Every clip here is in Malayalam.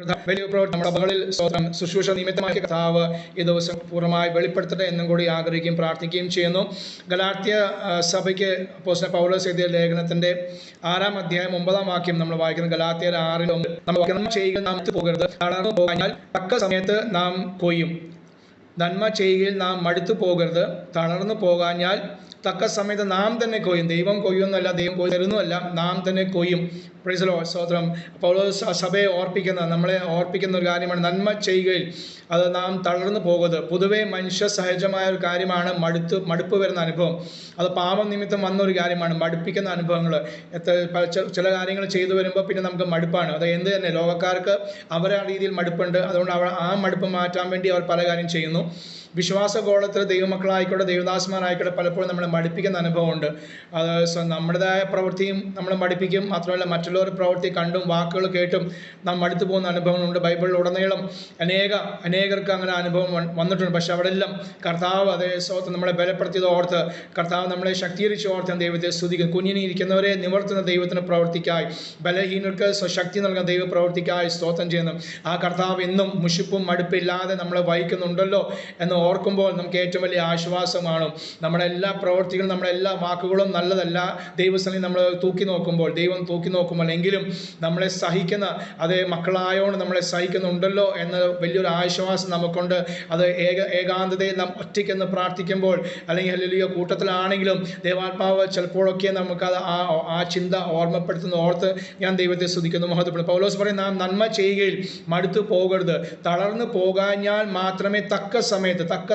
വലിയ പ്രവൃത്തി നമ്മുടെ മകളിൽ സ്വന്തം ശുശ്രൂഷ നിമിത്തമാക്കിയ കർത്താവ് ഈ ദിവസം പൂർണ്ണമായി വെളിപ്പെടുത്തട്ടെ എന്നും കൂടി ആഗ്രഹിക്കുകയും പ്രാർത്ഥിക്കുകയും ചെയ്യുന്നു. ഗലാത്യ സഭയ്ക്ക് അപ്പോസ്തലൻ പൗലോസ് എഴുതിയ ലേഖനത്തിന്റെ 6-ാം അധ്യായം 9-ാം വാക്യം നമ്മൾ വായിക്കുന്നത്. ഗലാത്യർ 6:9 നമ്മൾ ചെയ്യുക നാം പോകരുത്, തളർന്നു പോകാഞ്ഞാൽ തക്ക സമയത്ത് നാം കൊയ്യും. നന്മ ചെയ്യുകയിൽ നാം മടുത്തു പോകരുത്, തളർന്നു പോകാഞ്ഞാൽ തക്ക സമയത്ത് നാം തന്നെ കൊയ്യും. ദൈവം കൊയ്യുന്നല്ല, ദൈവം കൊയ്തു തരുന്നതല്ല, നാം തന്നെ കൊയ്യും. Praise the Lord. സ്തോത്രം. പൗലോസ് സഭയെ നമ്മളെ ഓർപ്പിക്കുന്ന ഒരു കാര്യമാണ് നന്മ ചെയ്യുകയിൽ അത് നാം തളർന്നു പോകരുത്. പൊതുവെ മനുഷ്യ സഹജമായ ഒരു കാര്യമാണ് മടുപ്പ് വരുന്ന അനുഭവം. അത് പാപം നിമിത്തം വന്നൊരു കാര്യമാണ്, മടുപ്പിക്കുന്ന അനുഭവങ്ങൾ. ചില കാര്യങ്ങൾ ചെയ്തു വരുമ്പോൾ പിന്നെ നമുക്ക് മടുപ്പാണ്. അത് എന്ത് തന്നെ ലോകക്കാർക്ക് അവരുടെ രീതിയിൽ മടുപ്പുണ്ട്. അതുകൊണ്ട് ആ മടുപ്പ് മാറ്റാൻ വേണ്ടി അവർ പല കാര്യം ചെയ്യുന്നു. വിശ്വാസ ഗോളത്തിൽ ദൈവമക്കളായിക്കോട്ടെ ദൈവദാസന്മാരായിക്കോട്ടെ പലപ്പോഴും നമ്മളെ മടുപ്പിക്കുന്ന അനുഭവമുണ്ട്. അത് നമ്മുടേതായ പ്രവൃത്തിയും നമ്മളെ മടുപ്പിക്കും. മാത്രമല്ല മറ്റുള്ളവരുടെ പ്രവൃത്തി കണ്ടും വാക്കുകൾ കേട്ടും നാം മടുത്തു പോകുന്ന അനുഭവങ്ങളുണ്ട്. ബൈബിളിലുടനീളം അനേകർക്ക് അങ്ങനെ അനുഭവം വന്നിട്ടുണ്ട്. പക്ഷെ അവിടെല്ലാം കർത്താവ് അതേ സ്വത്ത് നമ്മളെ ബലപ്പെടുത്തിയത് ഓർത്ത്, കർത്താവ് നമ്മളെ ശക്തീകരിച്ച് ഓർത്ത് ദൈവത്തെ സ്തുതിക്കും. കുഞ്ഞിനിരിക്കുന്നവരെ നിവർത്തുന്ന ദൈവത്തിന് പ്രവർത്തിക്കായി, ബലഹീനർക്ക് ശക്തി നൽകുന്ന ദൈവ പ്രവർത്തിക്കായി സ്തോത്രം ചെയ്യുന്നു. ആ കർത്താവ് എന്നും മുഷിപ്പും മടുപ്പില്ലാതെ നമ്മളെ വഹിക്കുന്നുണ്ടല്ലോ എന്ന് ഓർക്കുമ്പോൾ നമുക്ക് ഏറ്റവും വലിയ ആശ്വാസമാണ്. നമ്മുടെ എല്ലാ പ്രവർത്തികളും നമ്മുടെ എല്ലാ വാക്കുകളും നല്ലതല്ല, ദൈവസന്നിധി നമ്മൾ ദൈവം തൂക്കി നോക്കുമ്പോൾ എങ്കിലും നമ്മളെ സഹിക്കുന്ന അതേ മക്കളായോണ്ട് നമ്മളെ സഹിക്കുന്നുണ്ടല്ലോ എന്ന വലിയൊരു ആശ്വാസം നമുക്കുണ്ട്. അത് ഏകാന്തതയിൽ നാം ഒറ്റയ്ക്കെന്ന് പ്രാർത്ഥിക്കുമ്പോൾ അല്ലെങ്കിൽ ഹല്ലേലൂയ കൂട്ടത്തിലാണെങ്കിലും ദൈവാത്മാവ് ചിലപ്പോഴൊക്കെ നമുക്കത് ആ ചിന്ത ഓർത്ത് ഞാൻ ദൈവത്തെ സ്തുതിക്കുന്നു, മഹത്വപ്പെടുന്നു. പൗലോസ് പറയും നാം നന്മ ചെയ്യുകയിൽ മടുത്തു പോകരുത്, തളർന്നു പോകാഞ്ഞാൽ മാത്രമേ തക്ക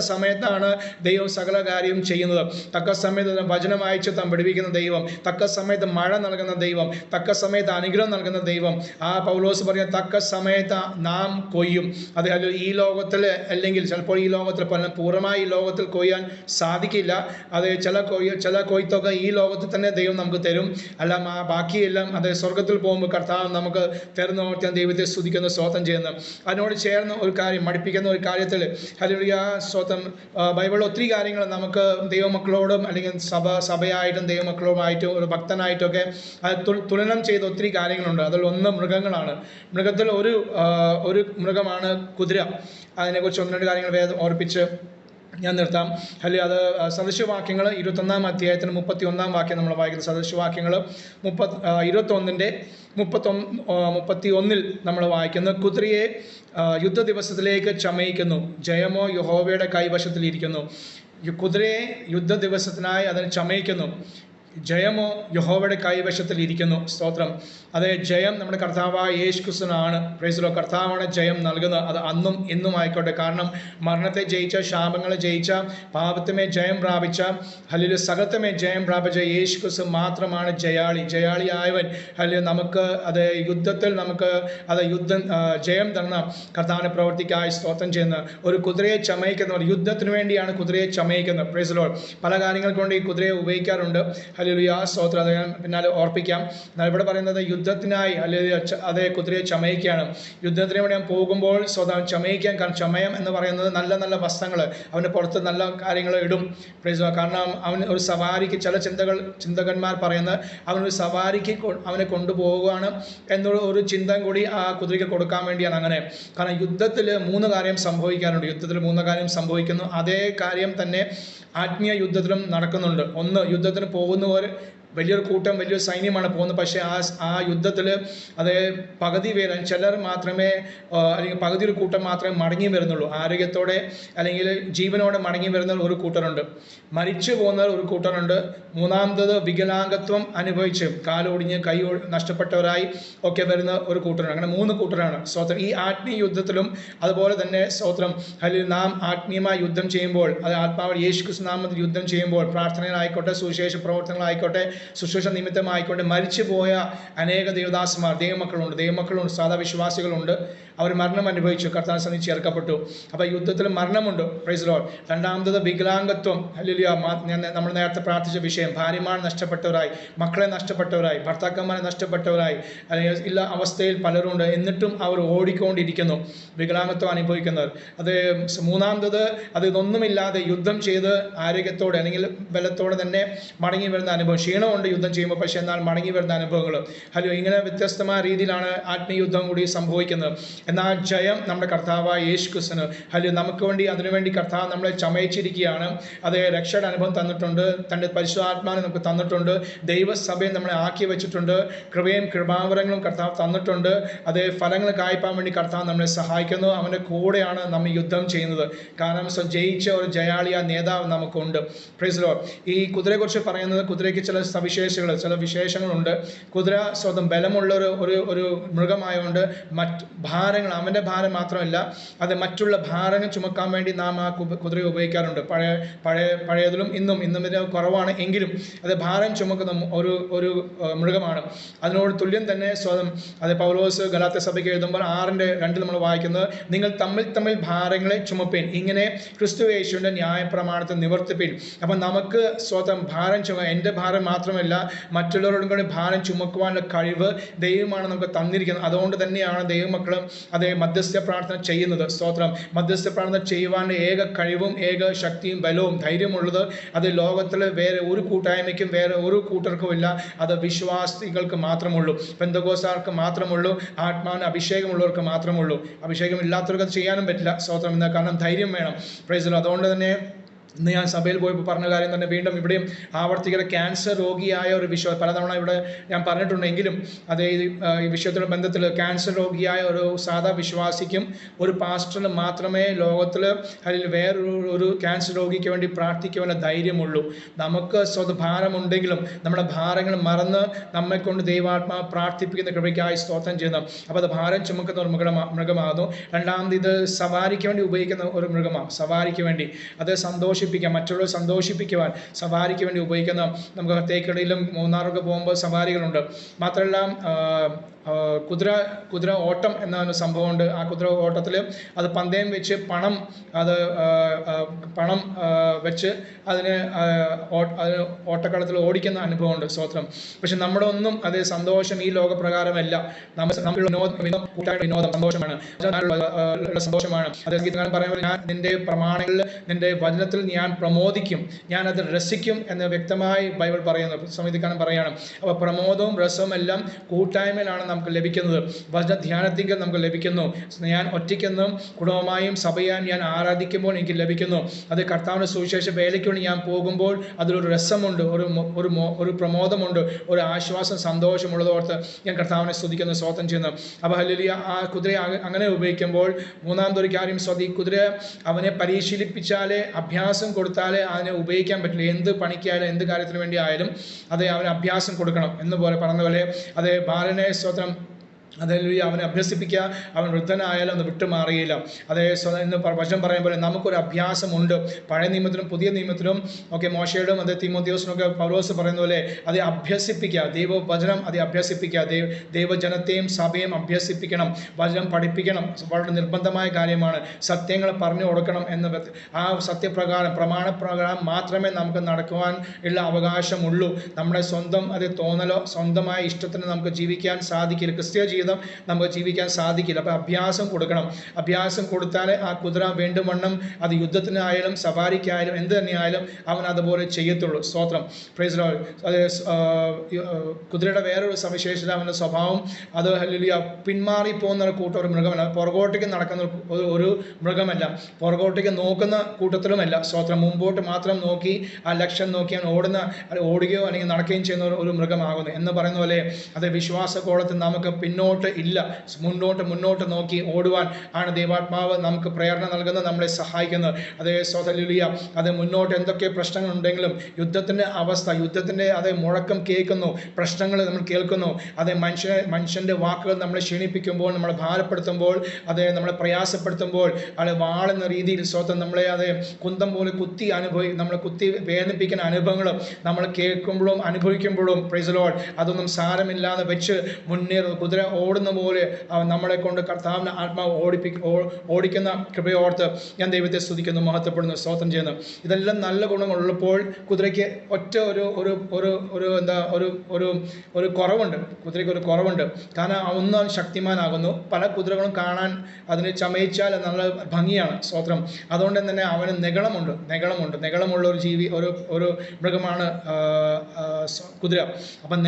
സമയത്താണ് ദൈവം സകല കാര്യം ചെയ്യുന്നത്. തക്ക സമയത്ത് വചനം അയച്ച് പഠിപ്പിക്കുന്ന ദൈവം, തക്ക സമയത്ത് മഴ നൽകുന്ന ദൈവം, തക്ക സമയത്ത് അനുഗ്രഹം നൽകുന്ന ദൈവം. ആ പൗലോസ് പറയുന്ന തക്ക സമയത്ത് നാം കൊയ്യും. അത് ഈ ലോകത്തിൽ അല്ലെങ്കിൽ ചിലപ്പോൾ ഈ ലോകത്തിൽ പൂർണ്ണമായി ഈ ലോകത്തിൽ കൊയ്യാൻ സാധിക്കില്ല. അത് ചില കൊയ്ത്തൊക്കെ ഈ ലോകത്തിൽ തന്നെ ദൈവം നമുക്ക് തരും. അല്ല ബാക്കിയെല്ലാം അത് സ്വർഗത്തിൽ പോകുമ്പോൾ കർത്താവ് നമുക്ക് തരുന്ന ദൈവത്തെ സ്തുതിക്കുന്ന സ്തോത്രം ചെയ്യുന്നു. അതിനോട് ചേർന്ന് ഒരു കാര്യം മടുപ്പിക്കുന്ന ഒരു കാര്യത്തിൽ ഹല്ലേലൂയ സ്തോത്രം. ബൈബിളിൽ ഒത്തിരി കാര്യങ്ങൾ നമുക്ക് ദൈവമക്കളോടും അല്ലെങ്കിൽ സഭയായിട്ടും ദൈവമക്കളുമായിട്ടും ഒരു ഭക്തനായിട്ടൊക്കെ തുലനം ചെയ്ത ഒത്തിരി കാര്യങ്ങളുണ്ട്. അതിൽ ഒന്ന് മൃഗങ്ങളാണ്. മൃഗത്തിൽ ഒരു മൃഗമാണ് കുതിര. അതിനെക്കുറിച്ച് 1-2 കാര്യങ്ങൾ വേദം ഓർപ്പിച്ച് ഞാൻ നിർത്താം. അല്ലെ അത് സദൃശവാക്യങ്ങൾ 21-ാം അധ്യായത്തിന് 31-ാം വാക്യം നമ്മൾ വായിക്കുന്നത്. സദൃശവാക്യങ്ങൾ 21-ന്റെ 31 നമ്മൾ വായിക്കുന്നത് കുതിരയെ യുദ്ധ ദിവസത്തിലേക്ക് ചമയിക്കുന്നു, ജയമോ യഹോവയുടെ കൈവശത്തിലിരിക്കുന്നു. കുതിരയെ യുദ്ധ ദിവസത്തിനായി അതിന് ചമയിക്കുന്നു, ജയമോ യഹോവയുടെ കൈവശത്തിൽ ഇരിക്കുന്നു. സ്തോത്രം. അതെ, ജയം നമ്മുടെ കർത്താവായ യേശു ക്രിസ്തുവിനാണ്. Praise the Lord. കർത്താവാണ് ജയം നൽകുന്നത്. അത് അന്നും എന്നും ആയിക്കോട്ടെ. കാരണം മരണത്തെ ജയിച്ച, ശാപങ്ങളെ ജയിച്ച, പാപത്തിമേ ജയം പ്രാപിച്ച, ഹല്ലേലൂയ സകലത്തിമേ ജയം പ്രാപിച്ച യേശു ക്രിസ്തു മാത്രമാണ് ജയാളിയായവൻ. ഹല്ലേലൂയ നമുക്ക് അത് യുദ്ധത്തിൽ നമുക്ക് അത് ജയം തന്ന കർത്താവിനെ പ്രവർത്തിക്കായി സ്തോത്രം ചെയ്യുന്ന ഒരു കുതിരയെ ചമയിക്കുന്നവർ, യുദ്ധത്തിന് വേണ്ടിയാണ് കുതിരയെ ചമയിക്കുന്നത്. Price the Lord. പല കാര്യങ്ങൾ കൊണ്ട് ഈ കുതിരയെ ഉപയോഗിക്കാറുണ്ട്. ഹല്ലേലൂയ സ്തോത്രം. അത് ഞാൻ പിന്നാലെ ഓർപ്പിക്കാം. എന്നാൽ ഇവിടെ പറയുന്നത് യുദ്ധത്തിനായി ഹല്ലേലൂയ അതേ കുതിരയെ ചമയിക്കുകയാണ്. യുദ്ധത്തിന് വേണ്ടി ഞാൻ പോകുമ്പോൾ സ്വതം ചമയിക്കാൻ. കാരണം ചമയം എന്ന് പറയുന്നത് നല്ല നല്ല വസ്ത്രങ്ങൾ, അവൻ്റെ പുറത്ത് നല്ല കാര്യങ്ങൾ ഇടും. കാരണം അവൻ ഒരു സവാരിക്ക്, ചില ചിന്തകന്മാർ പറയുന്നത് അവനൊരു സവാരിക്ക് അവനെ കൊണ്ടുപോവുകയാണ് എന്നുള്ള ഒരു ചിന്ത കൂടി ആ കുതിരയ്ക്ക് കൊടുക്കാൻ വേണ്ടിയാണ് അങ്ങനെ. കാരണം യുദ്ധത്തിൽ 3 കാര്യം സംഭവിക്കാറുണ്ട്. യുദ്ധത്തിൽ 3 കാര്യം സംഭവിക്കുന്നു. അതേ കാര്യം തന്നെ ആത്മീയ യുദ്ധത്തിലും നടക്കുന്നുണ്ട്. ഒന്ന്, യുദ്ധത്തിന് പോകുന്നവർ വലിയൊരു കൂട്ടം, വലിയൊരു സൈന്യമാണ് പോകുന്നത്. പക്ഷേ ആ യുദ്ധത്തിൽ അത് പകുതി പേര്, ചിലർ മാത്രമേ അല്ലെങ്കിൽ പകുതി ഒരു കൂട്ടം മാത്രമേ മടങ്ങി വരുന്നുള്ളൂ. ആരോഗ്യത്തോടെ അല്ലെങ്കിൽ ജീവനോടെ മടങ്ങി വരുന്ന ഒരു കൂട്ടരുണ്ട്. മരിച്ചു പോകുന്ന ഒരു കൂട്ടരുണ്ട്. മൂന്നാമത്തത് വികലാംഗത്വം അനുഭവിച്ച് കാലൊടിഞ്ഞ് കൈ നഷ്ടപ്പെട്ടവരായി ഒക്കെ വരുന്ന ഒരു കൂട്ടരുണ്ട്. അങ്ങനെ 3 കൂട്ടരാണ്. സ്തോത്രം. ഈ ആത്മീയ യുദ്ധത്തിലും അതുപോലെ തന്നെ സ്തോത്രം അല്ലെങ്കിൽ നാം ആത്മീയമായി യുദ്ധം ചെയ്യുമ്പോൾ, അത് ആത്മാവ് യേശു ക്രിസ്തു നാമത്തിൽ യുദ്ധം ചെയ്യുമ്പോൾ, പ്രാർത്ഥനകളായിക്കോട്ടെ, സുവിശേഷ പ്രവർത്തനങ്ങളായിക്കോട്ടെ, ശുശ്രൂഷ നിമിത്തമായിക്കൊണ്ട് മരിച്ചുപോയ അനേക ദൈവദാസന്മാർ, ദൈവമക്കളുണ്ട്, സാധാ വിശ്വാസികളുണ്ട്. അവർ മരണം അനുഭവിച്ചു, കർത്താവിന്റെ സന്നിധിയിൽ ചേർക്കപ്പെട്ടു. അപ്പോൾ യുദ്ധത്തിൽ മരണമുണ്ട്. Price the Lord. രണ്ടാമത്തത് വികലാംഗത്വം. ഹല്ലേലൂയ. നമ്മൾ നേരത്തെ പ്രാർത്ഥിച്ച വിഷയം, ഭാര്യമാർ നഷ്ടപ്പെട്ടവരായി, മക്കളെ നഷ്ടപ്പെട്ടവരായി, ഭർത്താക്കന്മാരെ നഷ്ടപ്പെട്ടവരായി അല്ലെങ്കിൽ ഇല്ല അവസ്ഥയിൽ പലരുണ്ട്. എന്നിട്ടും അവർ ഓടിക്കൊണ്ടിരിക്കുന്നു, വികലാംഗത്വം അനുഭവിക്കുന്നവർ. അത് മൂന്നാമത്തത് അത് ഇതൊന്നുമില്ലാതെ യുദ്ധം ചെയ്ത് ആരോഗ്യത്തോടെ അല്ലെങ്കിൽ ബലത്തോടെ തന്നെ മടങ്ങി വരുന്ന അനുഭവം. ക്ഷീണം ഭയമുണ്ട് യുദ്ധം ചെയ്യുമ്പോൾ, പക്ഷേ എന്നാൽ മടങ്ങി വരുന്ന അനുഭവങ്ങൾ. ഹലോ, ഇങ്ങനെ വ്യത്യസ്തമായ രീതിയിലാണ് ആത്മീയ യുദ്ധം കൂടി സംഭവിക്കുന്നത്. എന്നാൽ ജയം നമ്മുടെ കർത്താവായ യേശു ക്രിസ്തുവിന്. ഹലോ, നമുക്ക് വേണ്ടി അതിനുവേണ്ടി കർത്താവ് നമ്മളെ ചമയിച്ചിരിക്കുകയാണ്. അതേ രക്ഷയുടെ അനുഭവം തന്നിട്ടുണ്ട്, തൻ്റെ പരിശുദ്ധാത്മാവിനെ നമുക്ക് തന്നിട്ടുണ്ട്, ദൈവസഭയെ നമ്മളെ ആക്കി വെച്ചിട്ടുണ്ട്, കൃപയും കൃപാവരങ്ങളും കർത്താവ് തന്നിട്ടുണ്ട്. അതേ ഫലങ്ങൾ കായ്പാൻ വേണ്ടി കർത്താവ് നമ്മളെ സഹായിക്കുന്നു. അവൻ്റെ കൂടെയാണ് നമ്മൾ യുദ്ധം ചെയ്യുന്നത്. കാരണം ജയിച്ച ഒരു ജയാളിയ നേതാവ് നമുക്കുണ്ട്. Price the Lord. ഈ കുതിരയെക്കുറിച്ച് പറയുന്നത്, കുതിരയ്ക്ക് ചില സവിശേഷതകൾ, ചില വിശേഷങ്ങളുണ്ട്. കുതിര സ്വന്തം ബലമുള്ള ഒരു മൃഗമായതുകൊണ്ട് മറ്റ് ഭാരങ്ങൾ, അവൻ്റെ ഭാരം മാത്രമല്ല, അത് മറ്റുള്ള ഭാരങ്ങൾ ചുമക്കാൻ വേണ്ടി നാം ആ കുതിരയെ ഉപയോഗിക്കാറുണ്ട്. പഴയതിലും ഇന്നും ഇതിന് കുറവാണ് എങ്കിലും അത് ഭാരം ചുമക്കുന്ന ഒരു മൃഗമാണ്. അതിനോട് തുല്യം തന്നെ സ്വന്തം അത് പൗലോസ് ഗലാത്യ സഭയ്ക്ക് എഴുതുമ്പോൾ 6:2 നമ്മൾ വായിക്കുന്നത്, നിങ്ങൾ തമ്മിൽ ഭാരങ്ങളെ ചുമപ്പേൻ, ഇങ്ങനെ ക്രിസ്തു യേശുവിൻ്റെ ന്യായപ്രമാണത്തെ നിവർത്തിപ്പിൻ. അപ്പം നമുക്ക് സ്വന്തം ഭാരം എൻ്റെ ഭാരം മാത്രമല്ല, മറ്റുള്ളവരോടും കൂടി ഭാരം ചുമക്കുവാനുള്ള കഴിവ് ദൈവമാണ് നമുക്ക് തന്നിരിക്കുന്നത്. അതുകൊണ്ട് തന്നെയാണ് ദൈവമക്കളും അതേ മധ്യസ്ഥ പ്രാർത്ഥന ചെയ്യുന്നത്. സ്തോത്രം. മധ്യസ്ഥ പ്രാർത്ഥന ചെയ്യുവാൻ ഏക കഴിവും ഏക ശക്തിയും ബലവും ധൈര്യമുള്ളത് അത് ലോകത്തിൽ വേറെ ഒരു കൂട്ടായ്മയ്ക്കും വേറെ ഒരു കൂട്ടർക്കും ഇല്ല. അത് വിശ്വാസികൾക്ക് മാത്രമുള്ളൂ, പെന്തക്കോസ്തുകാർക്ക് മാത്രമുള്ളൂ, ആത്മാവിന് അഭിഷേകമുള്ളവർക്ക് മാത്രമുള്ളൂ. അഭിഷേകമില്ലാത്തവർക്ക് അത് ചെയ്യാനും പറ്റില്ല. സ്തോത്രം. കാരണം ധൈര്യം വേണം. Price the Lord. അതുകൊണ്ട് തന്നെ ഇന്ന് ഞാൻ സഭയിൽ പോയപ്പോൾ പറഞ്ഞ കാര്യം തന്നെ വീണ്ടും ഇവിടെയും ആവർത്തിക്കുന്ന ക്യാൻസർ രോഗിയായ ഒരു പലതവണ ഇവിടെ ഞാൻ പറഞ്ഞിട്ടുണ്ടെങ്കിലും അതേ ഈ വിഷയത്തിലുള്ള ബന്ധത്തിൽ ക്യാൻസർ രോഗിയായ ഒരു സാധാ വിശ്വാസിക്കും ഒരു പാസ്റ്ററിന് മാത്രമേ ലോകത്തിൽ അല്ലെങ്കിൽ വേറൊരു ക്യാൻസർ രോഗിക്ക് വേണ്ടി പ്രാർത്ഥിക്കുവാനുള്ള ധൈര്യമുള്ളൂ. നമുക്ക് ഭാരമുണ്ടെങ്കിലും നമ്മുടെ ഭാരങ്ങൾ മറന്ന് നമ്മെക്കൊണ്ട് ദൈവാത്മാ പ്രാർത്ഥിപ്പിക്കുന്ന കൃപയ്ക്കായി സ്തോത്രം ചെയ്യുന്നു. അപ്പോൾ അത് ഭാരം ചുമക്കുന്ന ഒരു മൃഗമാകുന്നു. രണ്ടാമത് ഇത് സവാരിക്ക് വേണ്ടി ഉപയോഗിക്കുന്ന ഒരു മൃഗമാണ്. സവാരിക്ക് വേണ്ടി അത് മറ്റുള്ളവരെ സന്തോഷിപ്പിക്കുവാൻ സവാരിക്ക് വേണ്ടി ഉപയോഗിക്കുന്ന, നമുക്ക് തേക്കടിയിലും മൂന്നാറൊക്കെ പോകുമ്പോൾ സവാരികളുണ്ട്. മാത്രമല്ല കുതിര ഓട്ടം എന്നൊരു സംഭവമുണ്ട്. ആ കുതിര ഓട്ടത്തിൽ അത് പന്തയം വെച്ച് പണം വെച്ച് അതിന് ഓട്ടക്കളത്തിൽ ഓടിക്കുന്ന അനുഭവമുണ്ട്. സ്തോത്രം. പക്ഷെ നമ്മുടെ ഒന്നും അതേ സന്തോഷം ഈ ലോകപ്രകാരമല്ല. വിനോദം സന്തോഷമാണ്, സന്തോഷമാണ്. അതേ സംഗീതകാരൻ പറയുമ്പോൾ, ഞാൻ നിന്റെ പ്രമാണങ്ങളിൽ നിന്റെ വചനത്തിൽ ഞാൻ പ്രമോദിക്കും, ഞാനത് രസിക്കും എന്ന് വ്യക്തമായി ബൈബിൾ പറയുന്നു. സംഗീതകാരൻ പറയാണ്. അപ്പോൾ പ്രമോദവും രസവും എല്ലാം കൂട്ടായ്മയിലാണ് നമുക്ക് ലഭിക്കുന്നത്. വചനധ്യാനത്തിൽ നമുക്ക് ലഭിക്കുന്നു. ഞാൻ ഒറ്റയ്ക്കെന്നും കുടുംബമായും സഭയാൻ ഞാൻ ആരാധിക്കുമ്പോൾ എനിക്ക് ലഭിക്കുന്നു. അത് കർത്താവിൻ്റെ സുവിശേഷ വേലയ്ക്ക് വേണ്ടി ഞാൻ പോകുമ്പോൾ അതിലൊരു രസമുണ്ട്, ഒരു പ്രമോദമുണ്ട്, ഒരു ആശ്വാസം, സന്തോഷമുള്ളതോർത്ത് ഞാൻ കർത്താവിനെ സ്തുതിക്കുന്നു, സ്തോത്രം ചെയ്യുന്നു. അപ്പോൾ ഹല്ലേലൂയ. ആ കുതിരയെ അങ്ങനെ ഉപയോഗിക്കുമ്പോൾ മൂന്നാമതൊരു കാര്യം, ഈ കുതിര അവനെ പരിശീലിപ്പിച്ചാലേ, അഭ്യാസം കൊടുത്താലേ അതിനെ ഉപയോഗിക്കാൻ പറ്റില്ല. എന്ത് പണിക്കായാലും എന്ത് കാര്യത്തിന് വേണ്ടി ആയാലും അതേ അവന് അഭ്യാസം കൊടുക്കണം എന്ന് പറഞ്ഞ പോലെ അതേ ബാലനെ സ്തോത്രം അതേലൂയ അവനെ അഭ്യസിപ്പിക്കുക. അവൻ വൃദ്ധനായാലും അത് വിട്ടുമാറിയില്ല. അതേ ഇന്ന് വചനം പറയുമ്പോൾ നമുക്കൊരു അഭ്യാസമുണ്ട്. പഴയ നിയമത്തിലും പുതിയ നിയമത്തിലും ഒക്കെ മോശയോടും അതേ തീമോഥെയോസിനൊക്കെ പൗലോസ് പറയുന്ന പോലെ അത് അഭ്യസിപ്പിക്കുക. ദൈവവചനം അത് അഭ്യസിപ്പിക്കുക. ദൈവജനത്തെയും സഭയും അഭ്യസിപ്പിക്കണം, വചനം പഠിപ്പിക്കണം. വളരെ നിർബന്ധമായ കാര്യമാണ്. സത്യങ്ങൾ പറഞ്ഞു കൊടുക്കണം എന്ന് ആ പ്രമാണപ്രകാരം മാത്രമേ നമുക്ക് നടക്കുവാൻ ഉള്ള അവകാശമുള്ളൂ. നമ്മുടെ സ്വന്തം തോന്നലോ സ്വന്തമായ ഇഷ്ടത്തിന് നമുക്ക് ജീവിക്കാൻ സാധിക്കില്ല. ക്രിസ്തീയ ജീവിതം നമുക്ക് ജീവിക്കാൻ സാധിക്കില്ല. അപ്പോൾ അഭ്യാസം കൊടുക്കണം. അഭ്യാസം കൊടുത്താൽ ആ കുതിര വീണ്ടും വണ്ണം അത് യുദ്ധത്തിനായാലും സവാരിക്കായാലും എന്ത് തന്നെയായാലും അവൻ അതുപോലെ ചെയ്യത്തുള്ളൂ. സ്തോത്രം. Price the Lord. അത് കുതിരയുടെ വേറൊരു സവിശേഷത അവൻ്റെ സ്വഭാവം, അത് ഹല്ലേലൂയ പിന്മാറി പോകുന്ന ഒരു മൃഗമല്ല. പുറകോട്ടേക്ക് നടക്കുന്ന ഒരു മൃഗമല്ല, പുറകോട്ടേക്ക് നോക്കുന്ന കൂട്ടത്തിലുമല്ല. സ്തോത്രം. മുമ്പോട്ട് മാത്രം നോക്കി ആ ലക്ഷ്യം നോക്കി അവൻ ഓടുകയോ അല്ലെങ്കിൽ നടക്കുകയും ചെയ്യുന്ന ഒരു മൃഗമാകുന്നു എന്ന് പറയുന്ന പോലെ അത് വിശ്വാസകോളത്തിൽ നമുക്ക് പിന്നോട്ട് ഇല്ല, മുന്നോട്ട് നോക്കി ഓടുവാൻ ആണ് ദൈവാത്മാവ് നമുക്ക് പ്രേരണ നൽകുന്നത്, നമ്മളെ സഹായിക്കുന്നത്. അതേ ഹല്ലേലൂയ. അത് മുന്നോട്ട് എന്തൊക്കെ പ്രശ്നങ്ങളുണ്ടെങ്കിലും യുദ്ധത്തിൻ്റെ അവസ്ഥ, യുദ്ധത്തിൻ്റെ അതേ മുഴക്കം കേൾക്കുന്നു, പ്രശ്നങ്ങൾ നമ്മൾ കേൾക്കുന്നു. അതേ മനുഷ്യൻ്റെ വാക്കുകൾ നമ്മളെ ക്ഷീണിപ്പിക്കുമ്പോൾ, നമ്മളെ ഭാരപ്പെടുത്തുമ്പോൾ, അതേ നമ്മളെ പ്രയാസപ്പെടുത്തുമ്പോൾ, അത് വാളുന്ന രീതിയിൽ സ്വന്തം നമ്മളെ അതേ കുന്തം പോലെ നമ്മളെ കുത്തി വേദനിപ്പിക്കുന്ന അനുഭവങ്ങളും നമ്മൾ കേൾക്കുമ്പോഴും അനുഭവിക്കുമ്പോഴും പ്രൈസ് ദി ലോർഡ് അതൊന്നും സാരമില്ലാതെ വെച്ച് മുന്നേറുന്നു. കുതിര ഓടുന്ന പോലെ നമ്മളെ കൊണ്ട് കർത്താവിൻ്റെ ആത്മാവ് ഓടിക്കുന്ന കൃപയോർത്ത് ഞാൻ ദൈവത്തെ സ്തുതിക്കുന്നു, മഹത്വപ്പെടുന്നു, സ്തോത്രം ചെയ്യുന്നു. ഇതെല്ലാം നല്ല ഗുണങ്ങളുള്ളപ്പോൾ കുതിരയ്ക്ക് ഒറ്റ ഒരു കുറവുണ്ട്. കുതിരയ്ക്ക് ഒരു കുറവുണ്ട്. കാരണം ഒന്ന് ശക്തിമാനാകുന്നു. പല കുതിരകളും കാണാൻ അതിന് ചമയിച്ചാൽ നല്ല ഭംഗിയാണ്, സ്തോത്രം. അതുകൊണ്ട് തന്നെ അവന് നെഗളമുണ്ട്. നെഗളമുള്ള ഒരു ഒരു മൃഗമാണ് കുതിര. അപ്പം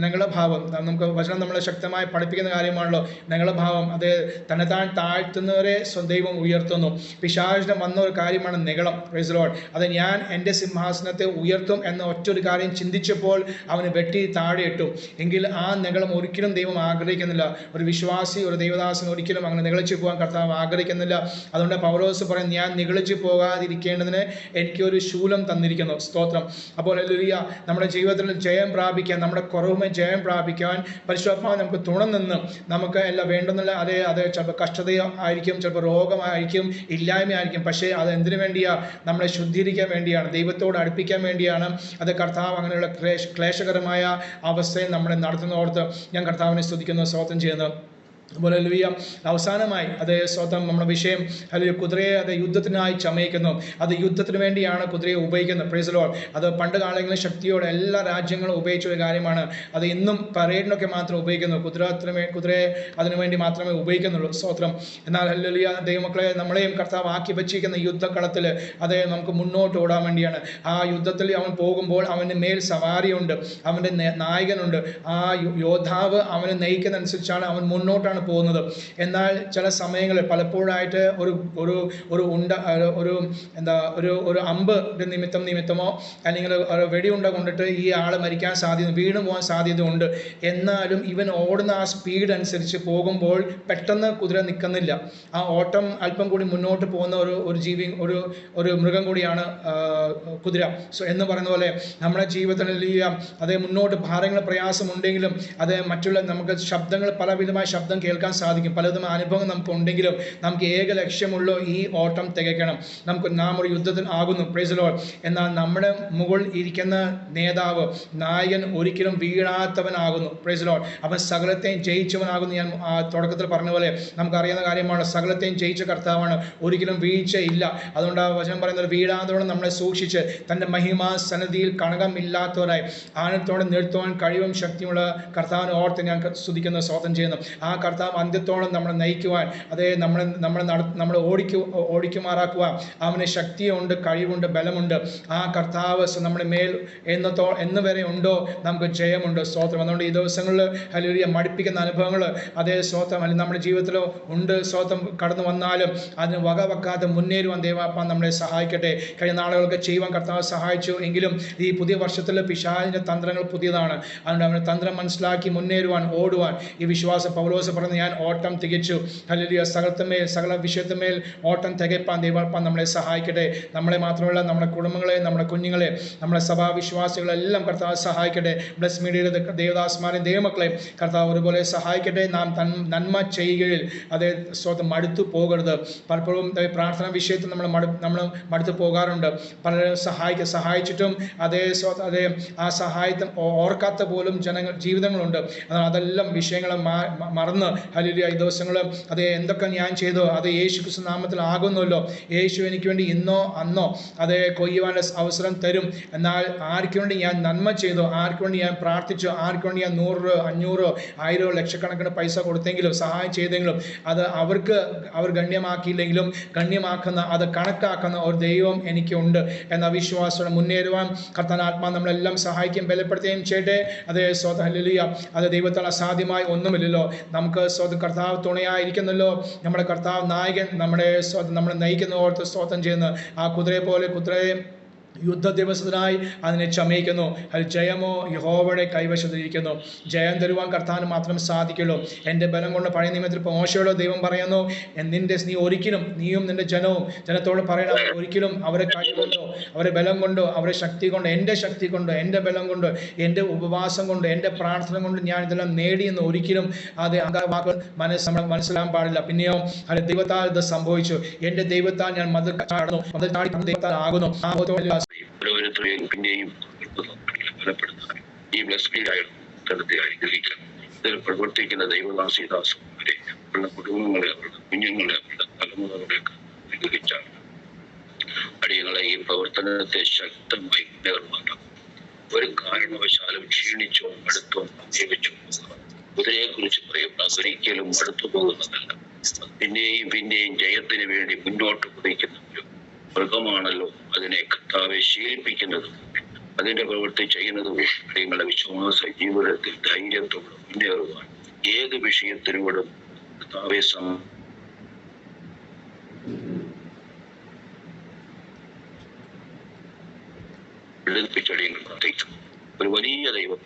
നെഗളഭാവം നമുക്ക് വചനം നമ്മളെ ശക്തമായി പഠിപ്പിക്കുന്ന കാര്യമാണല്ലോ. നെഗളഭാവം അത് തന്നെത്താൻ താഴ്ത്തുന്നവരെ ദൈവം ഉയർത്തുന്നു. പിശാചിന് വന്ന ഒരു കാര്യമാണ് നെഗളം. Price the Lord. അത് ഞാൻ എൻ്റെ സിംഹാസനത്തെ ഉയർത്തും എന്ന ഒറ്റൊരു കാര്യം ചിന്തിച്ചപ്പോൾ അവന് വെട്ടി താഴെ ഇട്ടു. എങ്കിൽ ആ നെഗളം ഒരിക്കലും ദൈവം ആഗ്രഹിക്കുന്നില്ല. ഒരു വിശ്വാസി, ഒരു ദൈവദാസൻ ഒരിക്കലും അങ്ങനെ നിഗളിച്ചു പോകാൻ കർത്താവ് ആഗ്രഹിക്കുന്നില്ല. അതുകൊണ്ട് പൗലോസ് പറയും, ഞാൻ നിഗളിച്ചു പോകാതിരിക്കേണ്ടതിന് എനിക്കൊരു ശൂലം തന്നിരിക്കുന്നു, സ്തോത്രം. അപ്പോൾ ഹല്ലേലൂയ, നമ്മുടെ ജീവിതത്തിൽ ജയം പ്രാപിക്കാൻ, നമ്മുടെ കുറവുമേ ജയം പ്രാപിക്കാൻ പരിശുദ്ധാത്മാവ് നമുക്ക് തുണനിന്ന് നമുക്ക് എല്ലാം വേണ്ടുന്നില്ല. അത് ചിലപ്പോൾ കഷ്ടത ആയിരിക്കും, ചിലപ്പോൾ രോഗമായിരിക്കും, ഇല്ലായ്മയായിരിക്കും. പക്ഷേ അത് എന്തിനു വേണ്ടിയാണ്? നമ്മളെ ശുദ്ധീകരിക്കാൻ വേണ്ടിയാണ്, ദൈവത്തോട് അടുപ്പിക്കാൻ വേണ്ടിയാണ്. അത് കർത്താവ് അങ്ങനെയുള്ള ക്ലേശകരമായ അവസ്ഥയിൽ നമ്മളെ നടത്തുന്നതോർത്ത് ഞാൻ കർത്താവിനെ സ്തുതിക്കുന്നു, സ്തോത്രം ചെയ്യുന്നു. അതുപോലെ ഹല്ലേലൂയ, അവസാനമായി അത് സ്വന്തം നമ്മുടെ വിഷയം അല്ലെങ്കിൽ കുതിരയെ അത് യുദ്ധത്തിനായി ചമയിക്കുന്നു. അത് യുദ്ധത്തിന് വേണ്ടിയാണ് കുതിരയെ ഉപയോഗിക്കുന്നത്. Price the Lord. അത് പണ്ട് കാലങ്ങളിൽ ശക്തിയോടെ എല്ലാ രാജ്യങ്ങളും ഉപയോഗിച്ച ഒരു കാര്യമാണ്. അത് ഇന്നും പരേഡിനൊക്കെ മാത്രം ഉപയോഗിക്കുന്നു. കുതിരയെ അതിനുവേണ്ടി മാത്രമേ ഉപയോഗിക്കുന്നുള്ളൂ, സ്തോത്രം. എന്നാൽ ഹല്ലേലൂയ, ദൈവമക്കളെ, നമ്മളെയും കർത്താവ് ആക്കി വച്ചിരിക്കുന്ന യുദ്ധക്കളത്തിൽ അത് നമുക്ക് മുന്നോട്ട് ഓടാൻ വേണ്ടിയാണ്. ആ യുദ്ധത്തിൽ അവൻ പോകുമ്പോൾ അവൻ്റെ മേൽ സവാരിയുണ്ട്, അവൻ്റെ നായകനുണ്ട്. ആ യോദ്ധാവ് അവനെ നയിക്കുന്നതനുസരിച്ചാണ് അവൻ മുന്നോട്ടാണ് പോകുന്നത്. എന്നാൽ ചില സമയങ്ങളിൽ പലപ്പോഴായിട്ട് ഒരു അമ്പിന്റെ നിമിത്തമോ അല്ലെങ്കിൽ ഒരു വെടിയുണ്ട കൊണ്ടിട്ട് ഈ ആൾ മരിക്കാൻ സാധ്യത, വീണു പോകാൻ സാധ്യതയുണ്ട്. എന്നാലും ഇവൻ ഓടുന്ന ആ സ്പീഡ് അനുസരിച്ച് പോകുമ്പോൾ പെട്ടെന്ന് കുതിര നിൽക്കുന്നില്ല. ആ ഓട്ടം അല്പം കൂടി മുന്നോട്ട് പോകുന്ന ഒരു ജീവി, ഒരു മൃഗം കൂടിയാണ് കുതിര. എന്ന് പറയുന്ന പോലെ നമ്മുടെ ജീവിതത്തിൽ അതേ മുന്നോട്ട് ഭാരങ്ങൾ പ്രയാസമുണ്ടെങ്കിലും അത് മറ്റുള്ള നമുക്ക് ശബ്ദങ്ങൾ, പലവിധമായ ശബ്ദം കേൾക്കാൻ സാധിക്കും, പലതും അനുഭവം നമുക്ക് ഉണ്ടെങ്കിലും നമുക്ക് ഏക ലക്ഷ്യമുള്ള ഈ ഓട്ടം തികയ്ക്കണം. നാം ഒരു യുദ്ധത്തിൽ ആകുന്നു. Price the Lord. എന്നാൽ നമ്മുടെ മുകളിൽ ഇരിക്കുന്ന നേതാവ്, നായകൻ ഒരിക്കലും വീഴാത്തവനാകുന്നു. Price the Lord. അവൻ സകലത്തെയും ജയിച്ചവനാകുന്നു. ഞാൻ തുടക്കത്തിൽ പറഞ്ഞ പോലെ നമുക്കറിയുന്ന കാര്യമാണ്, സകലത്തെയും ജയിച്ച കർത്താവാണ്, ഒരിക്കലും വീഴ്ചയില്ല. അതുകൊണ്ട് ആ വചനം പറയുന്നത്, വീഴാതോടെ നമ്മളെ സൂക്ഷിച്ച് തൻ്റെ മഹിമാ സന്നിധിയിൽ കണകമില്ലാത്തവരായി ആനത്തോടെ നിർത്തുവാൻ കഴിവും ശക്തിയുള്ള കർത്താവിനെ ഓർത്ത് ഞാൻ സ്തുതിക്കുന്നു, സ്തോത്രം ചെയ്യുന്നു. ആ കർത്താവ് അന്ത്യത്തോളം നമ്മളെ നയിക്കുവാൻ, അതേ നമ്മളെ ഓടിക്കുമാറാക്കുവാൻ അവന് ശക്തിയുണ്ട്, കഴിവുണ്ട്, ബലമുണ്ട്. ആ കർത്താവ് നമ്മുടെ മേൽ എന്ന് വരെ ഉണ്ടോ നമുക്ക് ജയമുണ്ട്, സ്തോത്രം. അതുകൊണ്ട് ഈ ദിവസങ്ങളിൽ ഹല്ലേലൂയ മടുപ്പിക്കുന്ന അനുഭവങ്ങൾ അതേ സ്തോത്രം അല്ലെങ്കിൽ നമ്മുടെ ജീവിതത്തിൽ ഉണ്ട്, സ്തോത്രം. കടന്നു വന്നാലും അതിന് വകവെക്കാതെ മുന്നേറുവാൻ ദൈവാത്മാവ് നമ്മളെ സഹായിക്കട്ടെ. കഴിഞ്ഞ നാളുകൾക്ക് ചെയ്യുവാൻ കർത്താവ് സഹായിച്ചു എങ്കിലും ഈ പുതിയ വർഷത്തിൽ പിശാചിൻ്റെ തന്ത്രങ്ങൾ പുതിയതാണ്. അതുകൊണ്ട് അവൻ്റെ തന്ത്രം മനസ്സിലാക്കി മുന്നേറുവാൻ, ഓടുവാൻ ഈ വിശ്വാസം പൗലോസ് പറഞ്ഞ്, ഞാൻ ഓട്ടം തികച്ചു. ഹല്ലേലൂയ. സകല വിഷയത്തിന്മേൽ ഓട്ടം തികപ്പാൻ ദൈവാത്മാവ് നമ്മളെ സഹായിക്കട്ടെ. നമ്മളെ മാത്രമല്ല, നമ്മുടെ കുടുംബങ്ങളെ, നമ്മുടെ കുഞ്ഞുങ്ങളെ, നമ്മുടെ സഭാവിശ്വാസികളെല്ലാം കർത്താവ് സഹായിക്കട്ടെ. ബ്ലസ് മീഡിയയിലെ ദേവദാസന്മാരെയും ദൈവമക്കളെ കർത്താവ് ഒരുപോലെ സഹായിക്കട്ടെ. നാം നന്മ ചെയ്യുകയിൽ അതേ സ്വന്തം മടുത്തു പോകരുത്. പലപ്പോഴും പ്രാർത്ഥന വിഷയത്തിൽ നമ്മൾ മടുത്തു പോകാറുണ്ട്. പലരും സഹായിച്ചിട്ടും അതേ ആ സഹായത്തെ ഓർക്കാത്ത പോലും ജീവിതങ്ങളുണ്ട്. അതെല്ലാം വിഷയങ്ങളെ മറന്ന് ഹല്ലേലൂയ ഈ ദിവസങ്ങൾ അതേ എന്തൊക്കെ ഞാൻ ചെയ്തോ അത് യേശു ക്രിസ്തു നാമത്തിൽ ആകുന്നല്ലോ. യേശു എനിക്ക് വേണ്ടി ഇന്നോ അന്നോ അതേ കൊയ്യുവാനുള്ള അവസരം തരും. എന്നാൽ ആർക്ക് വേണ്ടി ഞാൻ നന്മ ചെയ്തോ, ആർക്ക് വേണ്ടി ഞാൻ പ്രാർത്ഥിച്ചോ, ആർക്ക് വേണ്ടി ഞാൻ 100, 500, 1000 ലക്ഷക്കണക്കിന് പൈസ കൊടുത്തെങ്കിലും സഹായം ചെയ്തെങ്കിലും അത് അവർ ഗണ്യമാക്കിയില്ലെങ്കിലും ഗണ്യമാക്കുന്ന, അത് കണക്കാക്കുന്ന ഒരു ദൈവം എനിക്കുണ്ട് എന്ന വിശ്വാസത്തോടെ മുന്നേറുവാൻ കർത്താൻ ആത്മാ നമ്മളെല്ലാം സഹായിക്കുകയും ബലപ്പെടുത്തുകയും ചെയ്യട്ടെ. അതേ സ്വതം ഹല്ലേലൂയ. അത് ദൈവത്താൽ അസാധ്യമായി ഒന്നുമില്ലല്ലോ. നമുക്ക് സ്വതം കർത്താവ് തുണയായിരിക്കുന്നല്ലോ. നമ്മുടെ കർത്താവ് നായകൻ നമ്മളെ നയിക്കുന്ന ഓർത്ത് സ്തോത്രം ചെയ്യുന്നു. ആ കുതിരയെ യുദ്ധ ദിവസത്തിനായി അതിനെ ചമയിക്കുന്നു. അത് ജയമോ യഹോവയുടെ കൈവശത്തിരിക്കുന്നു. ജയം തരുവാൻ കർത്താവിന് മാത്രം സാധിക്കുള്ളൂ. എൻ്റെ ബലം കൊണ്ട് പഴയ നിയമത്തിൽ മോശയോട് ദൈവം പറയുന്നു, നീ ഒരിക്കലും, നീയും നിൻ്റെ ജനത്തോട് പറയണം, ഒരിക്കലും അവരെ കഴിവുകൊണ്ടോ അവരെ ബലം കൊണ്ടോ അവരെ ശക്തി കൊണ്ട്, എൻ്റെ ശക്തി കൊണ്ട്, എൻ്റെ ബലം കൊണ്ട്, എൻ്റെ ഉപവാസം കൊണ്ട്, എൻ്റെ പ്രാർത്ഥന കൊണ്ട് ഞാൻ ഇതെല്ലാം നേടിയെന്ന് ഒരിക്കലും അത് വാക്കുകൾ മനസ്സിലാൻ പാടില്ല. പിന്നെയോ അത് ദൈവത്താൽ ഇത് സംഭവിച്ചു. എൻ്റെ ദൈവത്താൽ ഞാൻ മതിൽ ചാടി ദൈവത്താൽ ആകുന്നു. ആ ഓരോരുത്തരെയും പിന്നെയും ഫലപ്പെടുത്തുക. ഈ ബ്ലസ്ഡ് ആയ അനുഗ്രഹിക്കാം. ഇതിൽ പ്രവർത്തിക്കുന്ന ദൈവദാസിദാസന്മാരെ, അവരുടെ കുടുംബങ്ങളെ, അവരുടെ കുഞ്ഞുങ്ങളെ, അവരുടെ തലമുറകളെ അനുഗ്രഹിച്ചാണ് അടിയങ്ങളെ ഈ പ്രവർത്തനത്തെ ശക്തമായി മുന്നേറുവാനാണ്. ഒരു കാരണവശാലും ക്ഷീണിച്ചോ മടുത്തോ ജീവിച്ചോ കുതിരയെ കുറിച്ച് പറയുന്ന ഒരിക്കലും മടുത്തു പോകുന്നതല്ല. പിന്നെയും പിന്നെയും ജയത്തിന് വേണ്ടി മുന്നോട്ട് കുതിക്കുന്ന ഒരു മൃഗമാണല്ലോ അതിനെ കർത്താവെ ശീലിപ്പിക്കുന്നത്. അതിന്റെ പ്രവൃത്തി ചെയ്യുന്നത് നിങ്ങളുടെ വിശ്വാസ ജീവിതത്തിൽ ധൈര്യത്തോടെ മുന്നേറുവാൻ ഏത് വിഷയത്തിനോടും കർത്താവെ പ്രാർത്ഥിക്കുന്നു. ഒരു വലിയ ദൈവം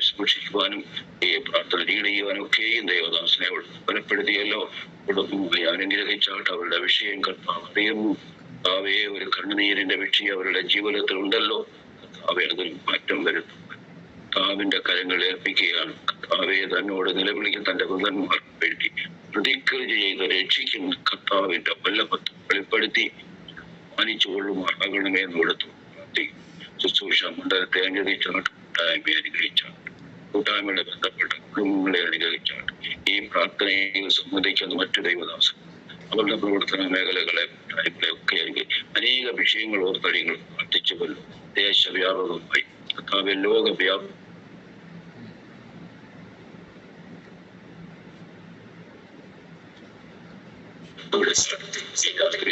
സൂക്ഷിക്കുവാനും ഈ പ്രാർത്ഥന ലീഡ് ചെയ്യുവാനും ഒക്കെയും ദൈവദാസനെ ബലപ്പെടുത്തിയല്ലോ. കുടുംബമായി അനുഗ്രഹിച്ചാട്ട് അവരുടെ വിഷയം കർത്താവ് അറിയുന്നു. കർത്താവെ ഒരു കണ്ണുനീരിന്റെ വിഷയം അവരുടെ ജീവിതത്തിൽ ഉണ്ടല്ലോ. കർത്താവെ അതിൽ മാറ്റം വരുത്തും. കർത്താവിന്റെ കരങ്ങൾ ഏൽപ്പിക്കുകയാണ്. കർത്താവെ തന്നോട് നിലവിളിക്കുന്ന തന്റെ വൃതന്മാർക്ക് വേണ്ടി പ്രതിക്രിയ ചെയ്ത് രക്ഷിക്കുന്ന കർത്താവിന്റെ വല്ലഭത്തെ വെളിപ്പെടുത്തി മാനിച്ചുകൊള്ളുമാറാകണമേ എന്ന് കൊടുത്തു പ്രാർത്ഥിക്കും. ശുശ്രൂഷ മണ്ഡലത്തെ അനുഗ്രഹിച്ചാണ്, കൂട്ടായ്മയെ അനുഗ്രഹിച്ചാണ്, കൂട്ടായ്മയുടെ ബന്ധപ്പെട്ട കുടുംബങ്ങളെ അനുഗ്രഹിച്ചാണ്. ഈ പ്രാർത്ഥനയിൽ സംബന്ധിക്കുന്ന മറ്റു ദൈവദാസൻ അവരുടെ പ്രവർത്തന മേഖലകളെ, കൂട്ടായ്മകളെ ഒക്കെ അനേക വിഷയങ്ങൾ ഓർത്തടികൾ പ്രാർത്ഥിച്ചുവല്ലോ. ദേശവ്യാപകമായി കർത്താവ് ലോകവ്യാപകം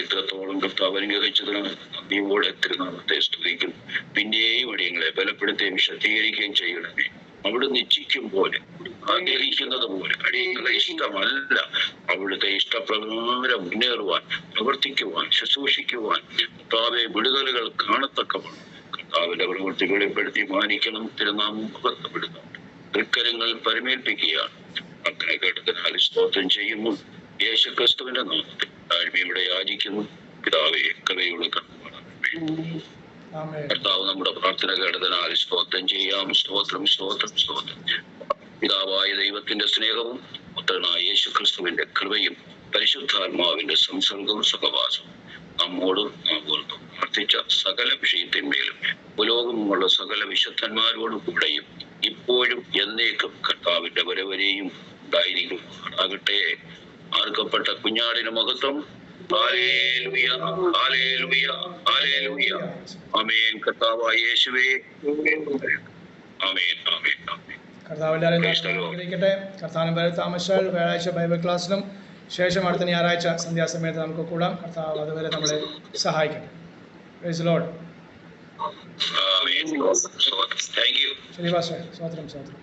ഇത്രത്തോളം കർത്താവ് അനുഗ്രഹിച്ചതിനാണ് നന്ദിയോടെ തിരുനാമത്തെ സ്തുതിക്കുന്നു. പിന്നെയും അടിയങ്ങളെ ബലപ്പെടുത്തുകയും ശക്തീകരിക്കുകയും ചെയ്യണമേ. അവിടുന്ന് ഇച്ഛിക്കും പോലെ, ആഗ്രഹിക്കുന്നത് പോലെ, അടിയങ്ങളെ ഇഷ്ടമല്ല, അവിടുത്തെ ഇഷ്ടപ്രകാരം മുന്നേറുവാൻ, പ്രവർത്തിക്കുവാൻ, ശുശ്രൂഷിക്കുവാൻ കർത്താവെ വിടുതലുകൾ കാണത്തക്കവണ്ണം കർത്താവിന്റെ പ്രവൃത്തി വെളിപ്പെടുത്തി മാനിക്കണം. തിരുനാമം മഹത്വപ്പെടുന്നു. തൃക്കരങ്ങൾ പരിമേൽപ്പിക്കുകയാണ്. അങ്ങനെ കേട്ടതിനാൽ സ്തോത്രം ചെയ്യുന്നു. യേശുക്രിസ്തുവിന്റെ നാമത്തിൽ താഴ്മയോടെ യാചിക്കുന്നു. പിതാവേ, കൃപയുള്ള കർത്താവ് നമ്മുടെ പ്രാർത്ഥന കേട്ടതിനാൽ സ്തോത്രം ചെയ്യാം. സ്തോത്രം, സ്തോത്രം, സ്തോത്രം. പിതാവായ ദൈവത്തിന്റെ സ്നേഹവും പുത്രനായ യേശുക്രിസ്തുവിന്റെ കൃപയും പരിശുദ്ധാത്മാവിന്റെ സംസർഗവും സഹവാസവും നമ്മോടും നാം ഓർത്തും പ്രാർത്ഥിച്ച സകല വിഷയത്തിന്മേലും ഭൂലോകമുള്ള സകല വിശുദ്ധന്മാരോടും കൂടെയും ഇപ്പോഴും എന്നേക്കും കർത്താവിന്റെ വരവരെയും ഉണ്ടായിരിക്കും ആകട്ടെ. ആർക്കപ്പെട്ട കുഞ്ഞാടിന് മഹത്വം. ഹല്ലേലൂയ, ഹല്ലേലൂയ, ഹല്ലേലൂയ. ആമേൻ. കർത്താവായ യേശുവേ, ആമേൻ, ആമേൻ, ആമേൻ. കർത്താവിന് പേര് താമസിച്ചാൽ വ്യാഴാഴ്ച ബൈബിൾ ക്ലാസ്സിലും ശേഷം അടുത്ത ഞായറാഴ്ച സന്ധ്യാസമയത്ത് നമുക്ക് കൂടാം. കർത്താവ് അതുവരെ നമ്മളെ സഹായിക്കട്ടെ. Price the Lord. Amen. Thank you. ശരി പാസ്റ്റർ. സ്തോത്രം, സ്തോത്രം.